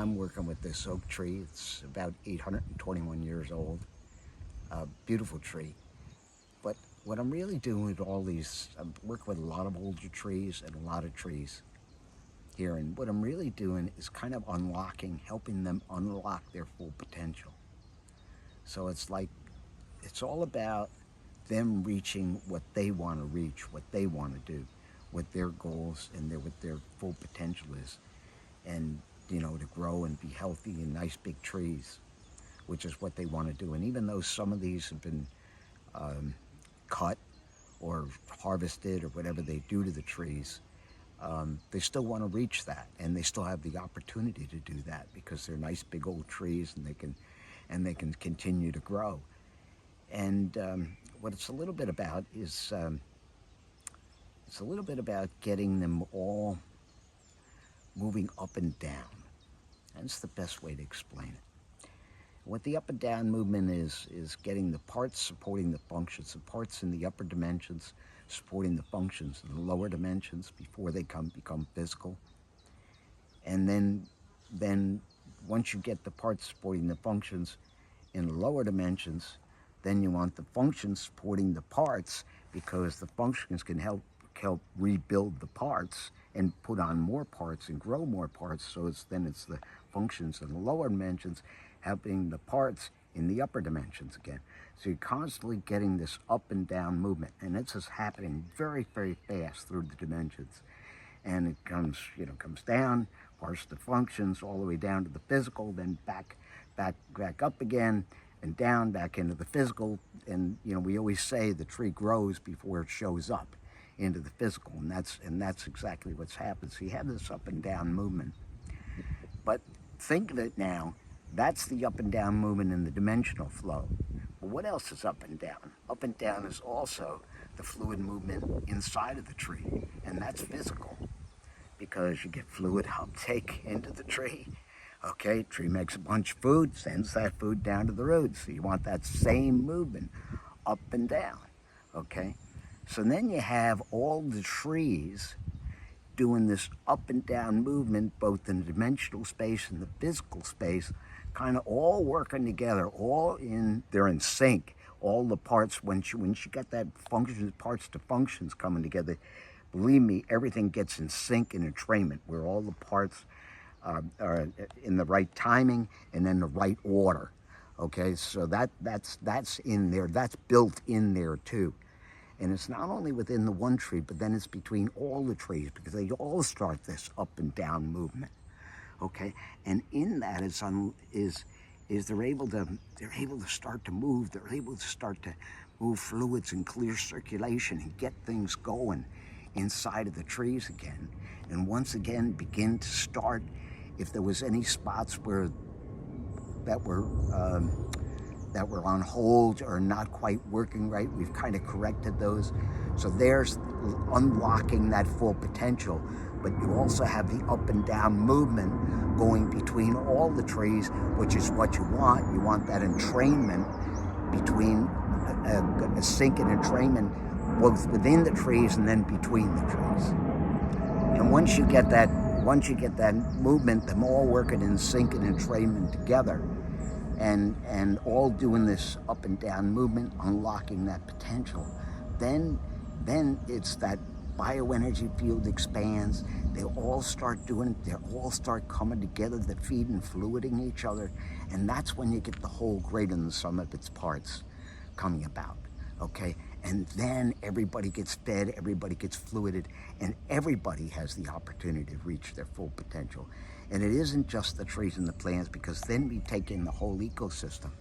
I'm working with this oak tree. It's about 821 years old. A beautiful tree. But what I'm really doing with all these, I'm working with a lot of older trees and a lot of trees here. And what I'm really doing is kind of helping them unlock their full potential. So it's all about them reaching what they want to reach, what they want to do, what their goals and what their full potential is. And, to grow and be healthy and nice big trees, which is what they want to do. And even though some of these have been cut or harvested or whatever they do to the trees, they still want to reach that, and they still have the opportunity to do that because they're nice big old trees, and they can continue to grow. And what it's a little bit about is it's a little bit about getting them all moving up and down. That's the best way to explain it. What the up and down movement is getting the parts supporting the functions, the parts in the upper dimensions supporting the functions in the lower dimensions before they become physical. And then once you get the parts supporting the functions in the lower dimensions, then you want the functions supporting the parts, because the functions can help rebuild the parts and put on more parts and grow more parts. So it's the functions in the lower dimensions helping the parts in the upper dimensions again. So you're constantly getting this up and down movement, and it's just happening very, very fast through the dimensions. And it comes down, parts the functions all the way down to the physical, then back up again, and down back into the physical. And we always say the tree grows before it shows up into the physical, and that's exactly what's happened. So you have this up and down movement. But think of it now, that's the up and down movement in the dimensional flow. But what else is up and down? Up and down is also the fluid movement inside of the tree, and that's physical, because you get fluid uptake into the tree. Okay, tree makes a bunch of food, sends that food down to the roots. So you want that same movement up and down, okay? So then you have all the trees doing this up and down movement, both in the dimensional space and the physical space, kind of all working together, they're in sync. All the parts, once you get that parts to functions coming together, believe me, everything gets in sync and entrainment, where all the parts are in the right timing and in the right order. Okay, so that's in there, that's built in there too. And it's not only within the one tree, but then it's between all the trees, because they all start this up and down movement. Okay, and in that is they're able to start to move. They're able to start to move fluids and clear circulation and get things going inside of the trees again. And once again, begin to start, if there was any spots that were on hold or not quite working right, we've kind of corrected those. So there's unlocking that full potential. But you also have the up and down movement going between all the trees, which is what you want. You want that entrainment between a sync and entrainment, both within the trees and then between the trees. And once you get that movement, them all working in sync and entrainment together, and all doing this up and down movement, unlocking that potential, then it's that bioenergy field expands. They all start doing it. They all start coming together. They feed and fluiding each other, and that's when you get the whole greater than the sum of its parts coming about. Okay, and then everybody gets fed, everybody gets fluided, and everybody has the opportunity to reach their full potential. And it isn't just the trees and the plants, because then we take in the whole ecosystem,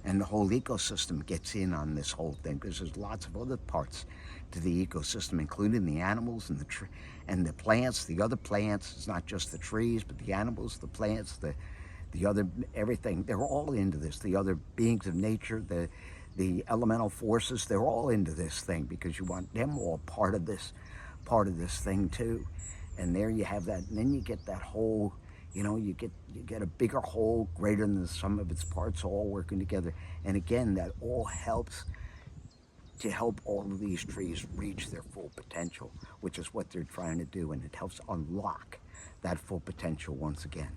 and the whole ecosystem gets in on this whole thing, because there's lots of other parts to the ecosystem, including the animals and the plants, the other plants. It's not just the trees, but the animals, the plants, the other everything. They're all into this. The other beings of nature, the elemental forces, they're all into this thing, because you want them all part of this thing too. And there you have that, and then you get that whole, you get a bigger whole, greater than the sum of its parts, all working together. And again, that all helps to help all of these trees reach their full potential, which is what they're trying to do, and it helps unlock that full potential once again.